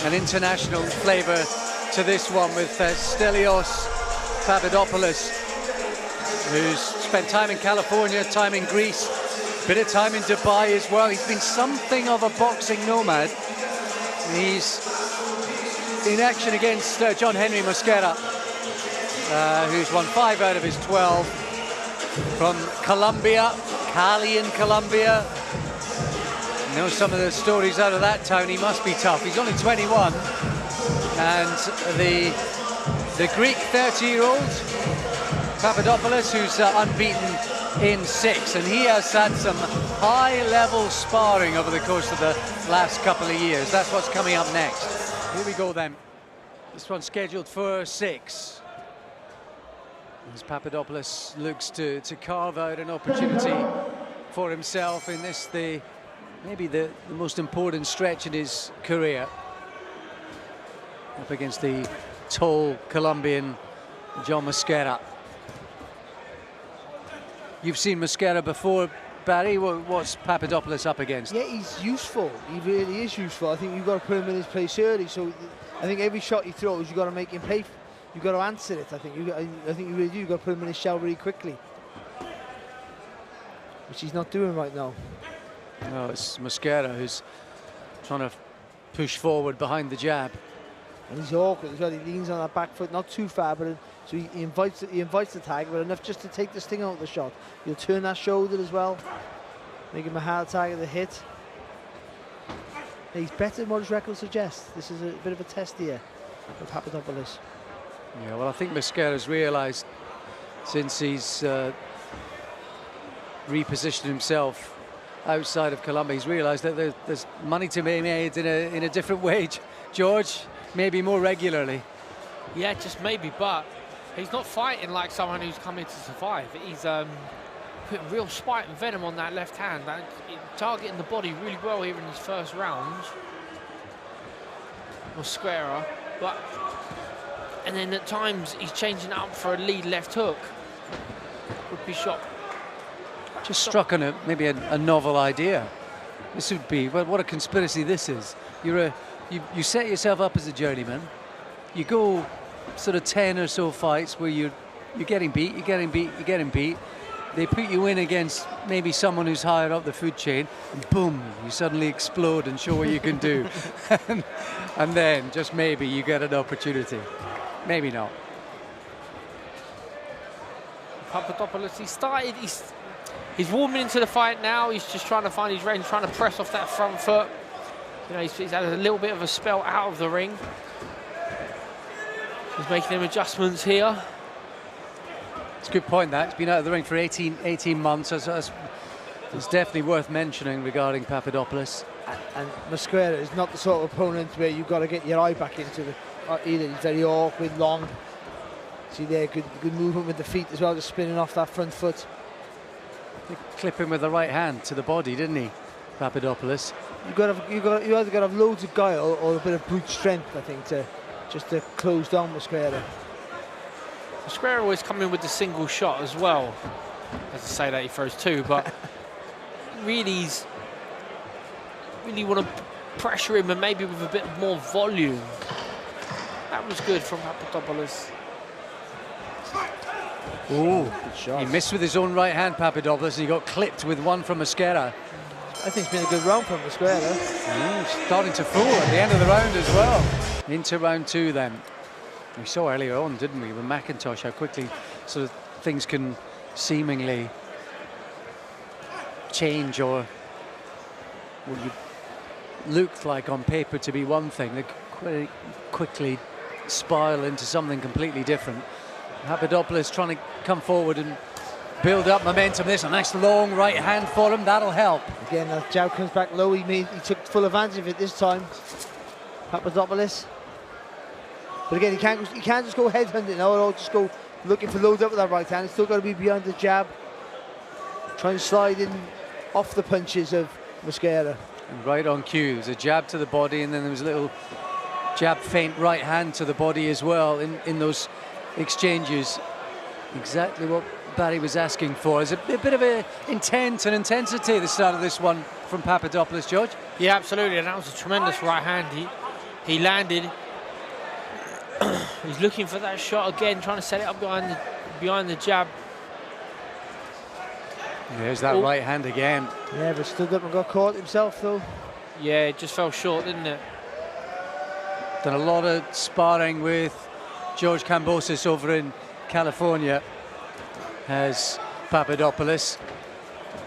an international flavour to this one with Stelios Papadopoulos, who's spent time in California, time in Greece, bit of time in Dubai as well. He's been something of a boxing nomad. He's in action against John Henry Mosquera, who's won 5 out of his 12. From Colombia, Cali in Colombia. You know some of the stories out of that town. He must be tough. He's only 21. And the Greek 30-year-old, Papadopoulos, who's unbeaten in 6. And he has had some high-level sparring over the course of the last couple of years. That's what's coming up next. Here we go then. This one's scheduled for 6. As Papadopoulos looks to carve out an opportunity for himself in this, maybe the most important stretch in his career. Up against the tall Colombian John Mosquera. You've seen Mosquera before, Barry. What's Papadopoulos up against? Yeah, he's useful. He really is useful. I think you've got to put him in his place early. So I think every shot he throws, you've got to make him pay. You've got to answer it. I think you really do. You've got to put him in his shell really quickly, which he's not doing right now. No, it's Mosquera who's trying to push forward behind the jab. And he's awkward as well. He leans on that back foot, not too far, but so he invites the tag, but enough just to take the sting out of the shot. He'll turn that shoulder as well, make him a hard target to hit. He's better than what his record suggests. This is a bit of a test here for Papadopoulos. Yeah, well, I think Mosquera's realised since he's repositioned himself outside of Colombia, he's realised that there's money to be made in a different way, George, maybe more regularly. Yeah, just maybe, but he's not fighting like someone who's come here to survive. He's putting real spite and venom on that left hand, targeting the body really well here in his first round. Mosquera, and then at times he's changing up for a lead left hook. Would be shot. Just struck on maybe a novel idea. This would be, well, what a conspiracy this is. You set yourself up as a journeyman. You go sort of 10 or so fights where you're getting beat, you're getting beat. They put you in against maybe someone who's higher up the food chain, and boom, you suddenly explode and show what you can do. And then, just maybe, you get an opportunity. Maybe not. Papadopoulos, he's warming into the fight now. He's just trying to find his range, trying to press off that front foot. You know, he's had a little bit of a spell out of the ring. He's making them adjustments here. It's a good point, that. He's been out of the ring for 18 months. It's definitely worth mentioning regarding Papadopoulos. And Mosquera is not the sort of opponent where you've got to get your eye back into the either. He's very awkward, long. See there, good movement with the feet as well, just spinning off that front foot. They clip him with the right hand to the body, didn't he, Papadopoulos? You either got to have loads of guile or a bit of brute strength, I think, to close down Mosquera. Mosquera always coming with the single shot as well. As I say that, he throws 2, but really want to pressure him and maybe with a bit more volume. That was good from Papadopoulos. Ooh, good shot. He missed with his own right hand, Papadopoulos, and he got clipped with one from Mosquera. I think it's been a good round from Mosquera. Starting to fool at the end of the round as well. Into round 2 then. We saw earlier on, didn't we, with McIntosh, how quickly sort of things can seemingly change, or what you looked like on paper to be one thing, they quickly spiral into something completely different. Papadopoulos trying to come forward and build up momentum. There's a nice long right hand for him, that'll help. Again, that jab comes back low. He took full advantage of it this time, Papadopoulos. But again, he can't just go headhunting now, or just go looking for loads up with that right hand. He's still got to be beyond the jab, trying to slide in off the punches of Mosquera. And right on cue, there's a jab to the body, and then there was a little jab feint right hand to the body as well in those exchanges. Exactly what Barry was asking for. There's a bit of a intent and intensity at the start of this one from Papadopoulos, George. Yeah, absolutely, and that was a tremendous right hand. He landed. He's looking for that shot again, trying to set it up behind the jab. There's that right hand again. Yeah, but stood up and got caught himself though. Yeah, it just fell short, didn't it? Done a lot of sparring with George Kambosos over in California, has Papadopoulos.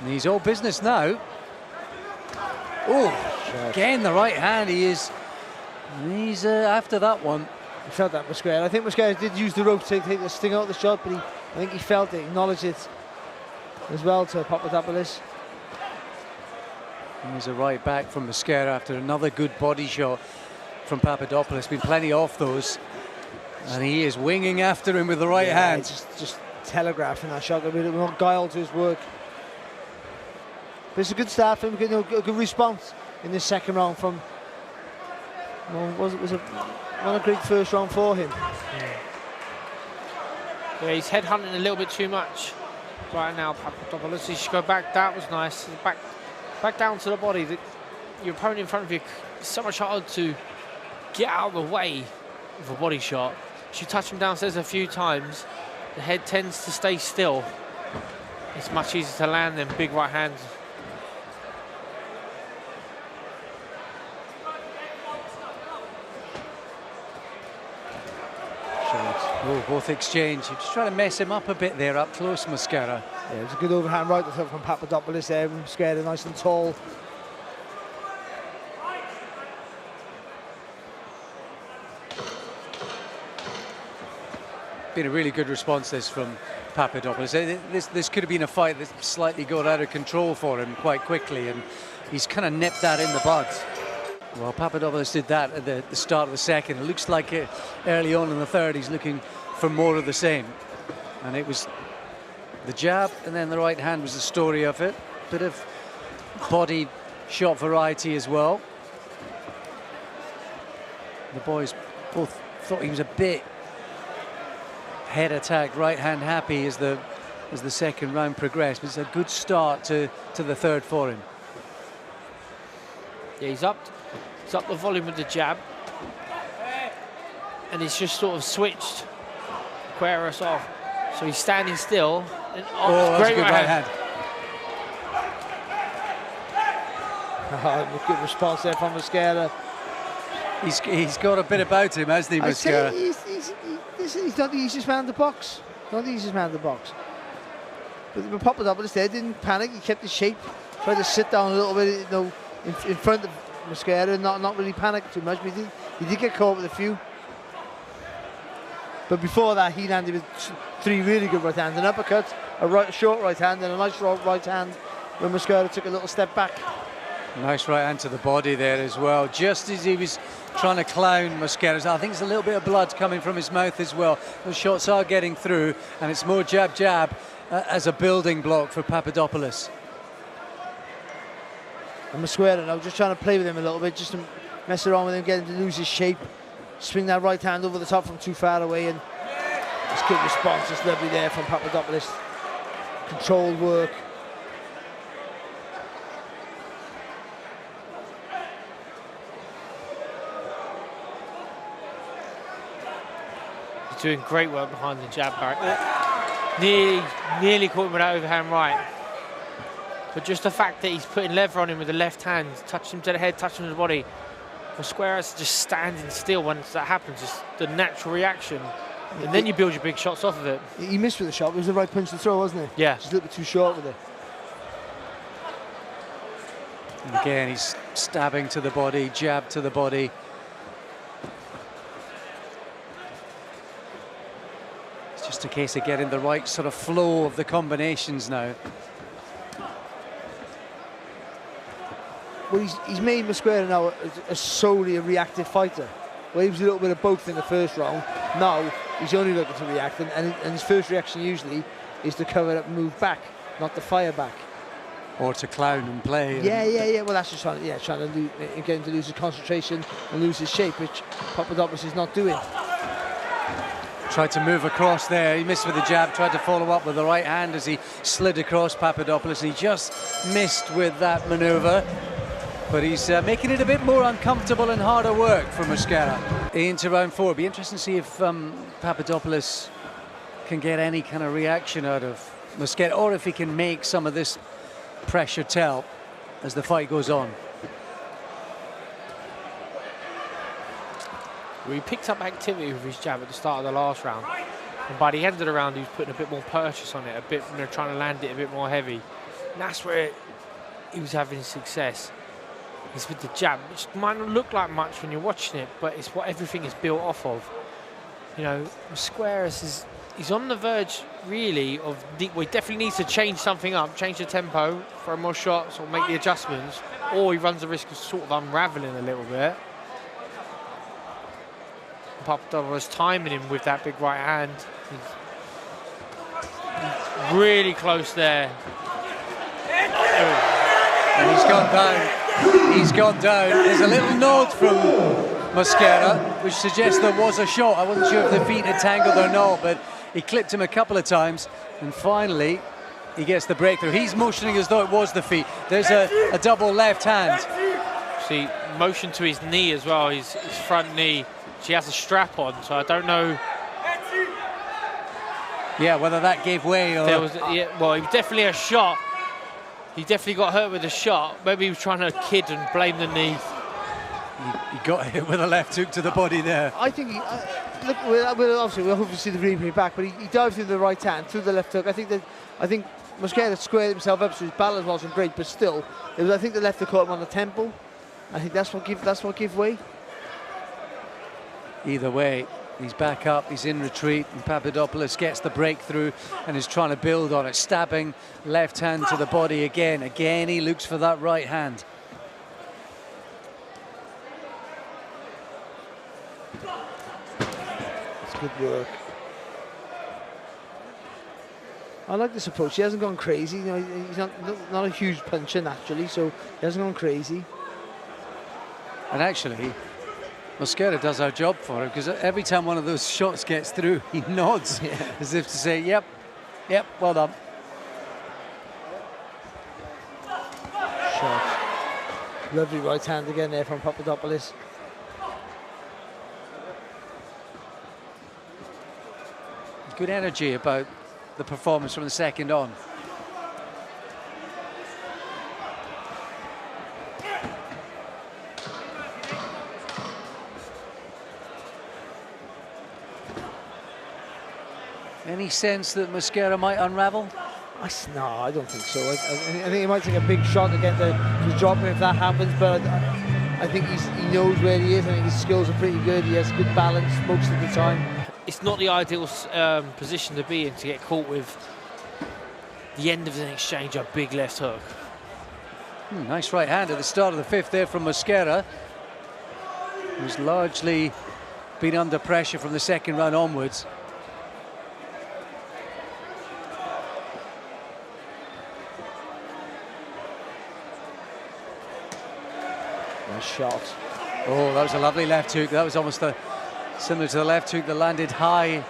And he's all business now. Oh, again the right hand. He's after that one. He felt that Mosquera. I think Mosquera did use the rope to take the sting out of the shot, but I think he felt it, acknowledged it as well to Papadopoulos. And there's a right back from Mosquera after another good body shot from Papadopoulos. Been plenty off those, and he is winging after him with the right hand. Just telegraphing that shot, a bit more guile to his work. But it's a good start for him, a good response in this second round from. Was a great first round for him. Yeah, he's headhunting a little bit too much right now, Papadopoulos. He should go back. That was nice. Back down to the body. Your opponent in front of you, it's so much harder to get out of the way of a body shot. You should touch him downstairs a few times. The head tends to stay still. It's much easier to land them big right hands. Oh, both exchange. You're just trying to mess him up a bit there up close, Mosquera. Yeah, it was a good overhand right from Papadopoulos there. Mosquera nice and tall. Been a really good response this from Papadopoulos. This could have been a fight that slightly got out of control for him quite quickly, and he's kind of nipped that in the bud. Well, Papadopoulos did that at the start of the second. It looks like early on in the third he's looking for more of the same. And it was the jab and then the right hand was the story of it. Bit of body shot variety as well. The boys both thought he was a bit head attack, right hand happy as the second round progressed. But it's a good start to the third for him. Yeah, he's up the volume with the jab, and he's just sort of switched Mosquera off, so he's standing still. And, that's a good right hand. Good response there from Mosquera. He's got a bit about him, hasn't he, Mosquera? He's not the easiest man in the box. Not the easiest man in the box. But Papadopoulos there didn't panic. He kept his shape. Tried to sit down a little bit, in front of Mosquera and not really panic too much. But he did get caught with a few. But before that, he landed with three really good right hands: an uppercut, a short right hand, and a nice right hand when Mosquera took a little step back. Nice right hand to the body there as well. Just as he was trying to clown Mosquera, I think there's a little bit of blood coming from his mouth as well. Those shots are getting through, and it's more jab as a building block for Papadopoulos. And Mosquera now just trying to play with him a little bit, just to mess around with him, get him to lose his shape. Swing that right hand over the top from too far away, and this good response is lovely there from Papadopoulos. Controlled work. He's doing great work behind the jab, Barrett. Nearly caught him with that overhand right. But just the fact that he's putting lever on him with the left hand, touching him to the head, touching him to the body. Mosquera's just standing still once that happens, just the natural reaction. And then you build your big shots off of it. He missed with the shot. It was the right punch to throw, wasn't it? Yeah. Just a little bit too short with it. And again, he's stabbing to the body, jab to the body. It's just a case of getting the right sort of flow of the combinations now. Well, he's made Mosquera now solely a reactive fighter. Well, he was a little bit of both in the first round. Now he's only looking to react, and his first reaction usually is to cover up and move back, not to fire back. Or to clown and play. Yeah. Well, that's just trying to get him to lose his concentration and lose his shape, which Papadopoulos is not doing. Tried to move across there. He missed with the jab, tried to follow up with the right hand as he slid across Papadopoulos, and he just missed with that maneuver. but he's making it a bit more uncomfortable and harder work for Mosquera. Into round 4. It'll be interesting to see if Papadopoulos can get any kind of reaction out of Mosquera, or if he can make some of this pressure tell as the fight goes on. He picked up activity with his jab at the start of the last round, and by the end of the round he was putting a bit more purchase on it, a bit, you know, trying to land it a bit more heavy. And that's where he was having success. It's with the jab, which might not look like much when you're watching it, but it's what everything is built off of. You know, Mosquera he's on the verge, really, of... Well, he definitely needs to change something up, change the tempo, throw more shots, or make the adjustments, or he runs the risk of sort of unraveling a little bit. Papadopoulos timing him with that big right hand. He's really close there. And he's gone down. He's gone down. There's a little nod from Mosquera, which suggests there was a shot. I wasn't sure if the feet had tangled or not, but he clipped him a couple of times, and finally he gets the breakthrough. He's motioning as though it was the feet. There's a double left hand. See, motion to his knee as well, his front knee. She has a strap on, so I don't know. Yeah, whether that gave way or... There was, yeah, well, it was definitely a shot. He definitely got hurt with a shot. Maybe he was trying to kid and blame the knee. He got hit with a left hook to the body there. I think he, look, obviously we'll hopefully see the replay back, but he dived through the right hand, through the left hook. I think Mosquera squared himself up, so his balance wasn't great, but still, it was, I think the left hook caught him on the temple. I think that's what gave way. Either way, he's back up, he's in retreat, and Papadopoulos gets the breakthrough and is trying to build on it, stabbing left hand to the body again. Again, he looks for that right hand. It's good work. I like this approach. He hasn't gone crazy. You know, he's not a huge puncher naturally, so he hasn't gone crazy. And actually, Mosquera does our job for him, because every time one of those shots gets through, he nods as if to say, yep, well done. Shot. Lovely right hand again there from Papadopoulos. Good energy about the performance from the second on. Any sense that Mosquera might unravel? No, I don't think so. I think he might take a big shot again to drop him if that happens, but I think he knows where he is. I think his skills are pretty good. He has good balance most of the time. It's not the ideal position to be in, to get caught with the end of an exchange, a big left hook. Nice right hand at the start of the fifth there from Mosquera, who's largely been under pressure from the second round onwards. Nice shot. Oh, that was a lovely left hook. That was almost similar to the left hook that landed high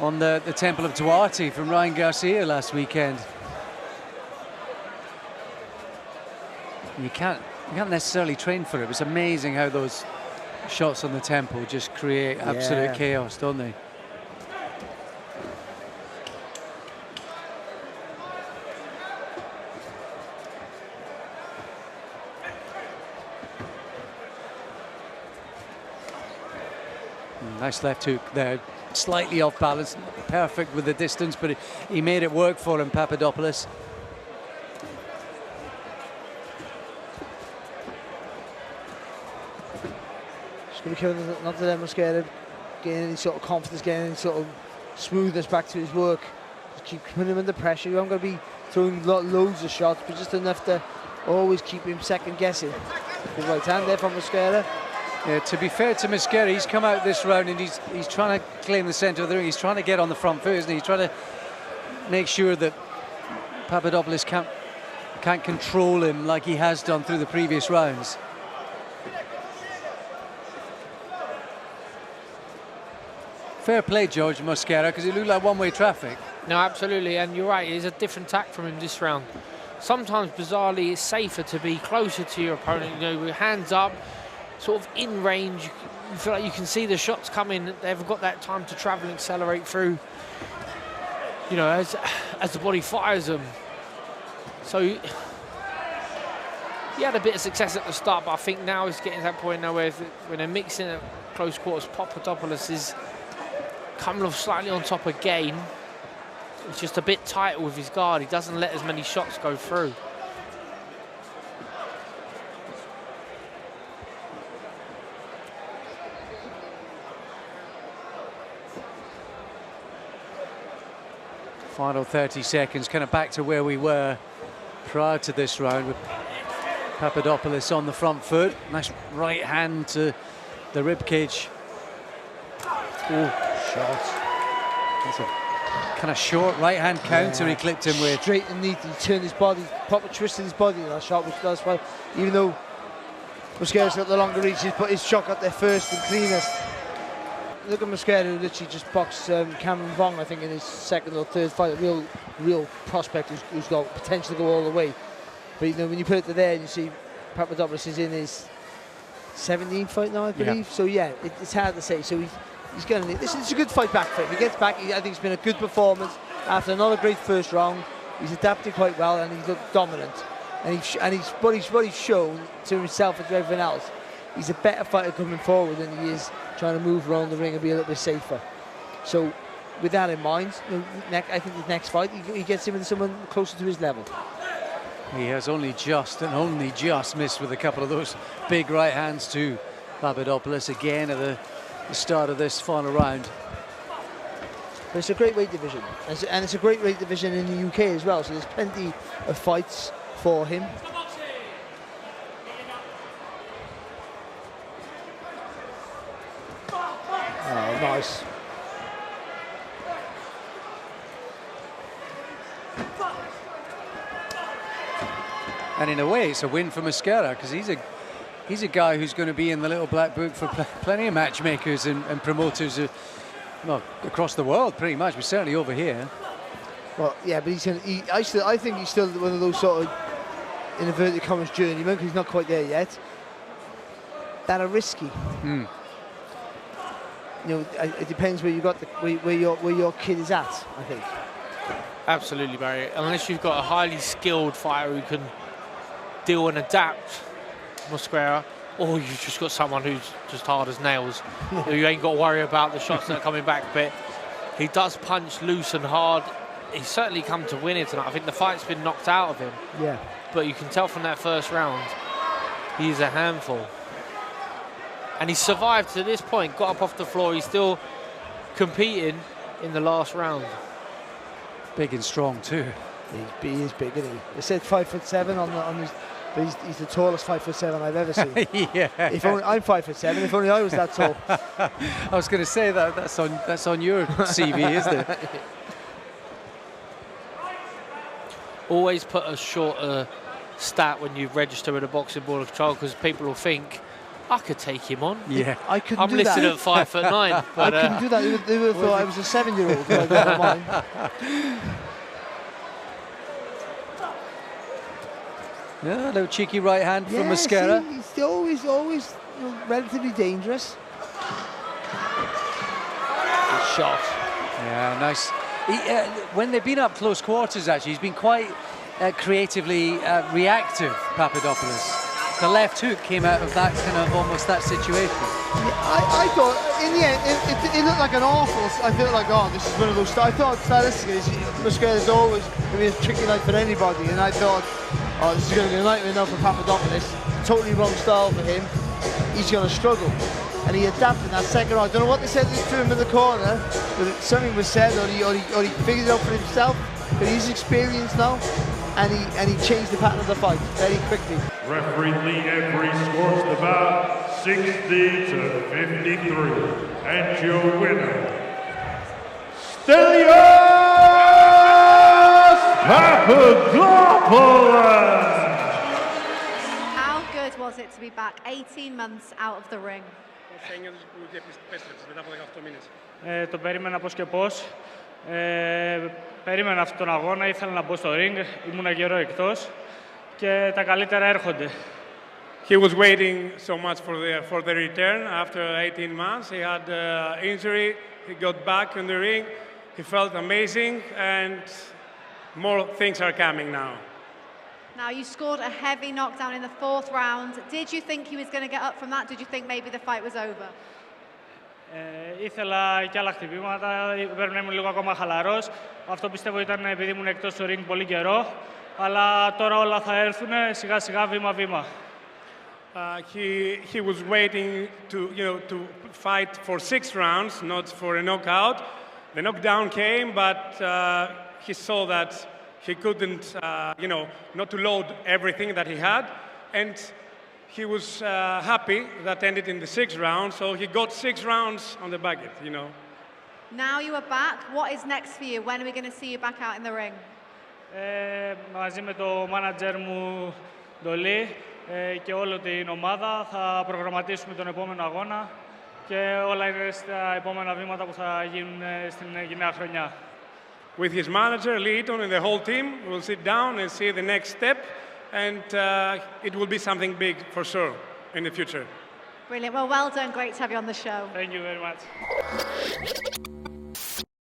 on the temple of Duarte from Ryan Garcia last weekend. You can't necessarily train for it. It's amazing how those shots on the temple just create absolute chaos, don't they? Nice left hook there, slightly off balance, perfect with the distance, but he made it work for him, Papadopoulos. Just going to be careful not to let Mosquera get any sort of confidence, get any sort of smoothness back to his work. Just keep putting him under pressure. You aren't going to be throwing loads of shots, but just enough to always keep him second guessing. Good right hand there from Mosquera. Yeah, to be fair to Mosquera, he's come out this round and he's trying to claim the centre of the ring. He's trying to get on the front foot, isn't he? He's trying to make sure that Papadopoulos can't control him like he has done through the previous rounds. Fair play, George Mosquera, because it looked like one-way traffic. No, absolutely, and you're right. It's a different tack from him this round. sometimes bizarrely it's safer to be closer to your opponent, you know, with hands up, sort of in range. You feel like you can see the shots coming. They haven't got that time to travel and accelerate through, you know, as the body fires them. So he had a bit of success at the start, but I think now he's getting to that point now where when they're mixing at close quarters, Papadopoulos is coming off slightly on top again. He's just a bit tighter with his guard. He doesn't let as many shots go through. Final 30 seconds, kind of back to where we were prior to this round, with Papadopoulos on the front foot. Nice right hand to the ribcage. Oh, shot. That's a kind of short right hand counter he clipped him with. Straight and neat. He turned his body, proper twisted his body in that shot, which does well. Even though Mosquera's got the longer reach, his shot got there first and cleanest. Look at Mosquera, who literally just boxed Cameron Vong, I think, in his second or third fight. A real prospect who's got potential to go all the way. But you know, when you put it to there and you see Papadopoulos is in his 17th fight now, I believe. Yeah. So yeah, it's hard to say. So he's going to. It's a good fight back for him. He gets back. I think it's been a good performance after another great first round. He's adapted quite well and he's looked dominant. And what he's shown to himself and to everyone else. He's a better fighter coming forward than he is trying to move around the ring and be a little bit safer. So with that in mind, you know, I think the next fight he gets him with someone closer to his level. He has only just missed with a couple of those big right hands to Papadopoulos again at the start of this final round. But it's a great weight division, and it's a great weight division in the UK as well, so there's plenty of fights for him. Oh, nice. And in a way, it's a win for Mosquera, because he's a guy who's going to be in the little black book for plenty of matchmakers and promoters, well, across the world, pretty much, but certainly over here. Well, yeah, but I think he's still one of those sort of, in inverted commas, journeymen, because he's not quite there yet, that are risky. Mm. You know, it depends where you got where your kid is at, I think. Absolutely, Barry. Unless you've got a highly skilled fighter who can deal and adapt, Mosquera, or you've just got someone who's just hard as nails, who you ain't got to worry about the shots that are coming back. But he does punch loose and hard. He's certainly come to win it tonight. I think the fight's been knocked out of him. Yeah. But you can tell from that first round, he's a handful. And he's survived to this point, got up off the floor. He's still competing in the last round. Big and strong too. He is big, isn't he? They said 5'7" on his, but he's the tallest 5'7" I've ever seen. Yeah. If only I'm 5'7", if only I was that tall. I was going to say that's on your CV, isn't it? Always put a shorter stat when you register with a boxing board of control, because people will think, I could take him on. Yeah, I couldn't I'm do listed that. at 5'9". But, I couldn't do that. They would have thought I was a 7-year-old. I got mine. Yeah, a little cheeky right hand from Mosquera. See, he's always you know, relatively dangerous. Good shot. Yeah, nice. When they've been up close quarters, actually, he's been quite creatively reactive, Papadopoulos. The left hook came out of that kind of almost that situation. Yeah, I thought in the end it looked like an awful. I felt like, oh, this is one of those. I thought stylistically, Mosquera is always going to be a tricky night for anybody, and I thought, oh, this is going to be a nightmare now for Papadopoulos. Totally wrong style for him. He's going to struggle, and he adapted in that second round. I don't know what they said to him in the corner, but something was said, or he figured it out for himself. But he's experienced now, and he changed the pattern of the fight very quickly. Referee Lee Embry scores the bout 60-53, and your winner, Stelios Papadopoulos. How good was it to be back 18 months out of the ring? Το περίμενα πώς και πώς. περίμενα αυτόν τον αγώνα, ήθελα να μπω στο ring, ήμουν καιρό εκτός και τα καλύτερα έρχονται. He was waiting so much for the return after 18 months. He had injury. He got back in the ring. He felt amazing, and more things are coming now. Now, you scored a heavy knockdown in the 4th round. Did you think he was going to get up from that? Did you think maybe the fight was over? Ήθελα και άλλα χτυπήματα, πρέπει να ήμουν λίγο ακόμα χαλαρός. Αυτό πιστεύω ήταν επειδή ήμουν εκτός του ring πολύ καιρό. Αλλά τώρα όλα θα έρθουν σιγά σιγά, βήμα-βήμα. He was waiting to fight for 6 rounds, not for a knockout. The knockdown came, but he saw that he couldn't, not to load everything that he had, and he was happy that ended in the 6th round. So he got 6 rounds on the bucket, Now you are back. What is next for you? When are we going to see you back out in the ring? Μαζί με το manager μου, Ντολή, και όλη την ομάδα θα προγραμματίσουμε τον επόμενο αγώνα και όλα είναι στα επόμενα βήματα που θα γίνουν στην νέα χρονιά. With his manager, Leighton, and the whole team, we'll sit down and see the next step, and it will be something big for sure in the future. Brilliant. Well done. Great to have you on the show. Thank you very much.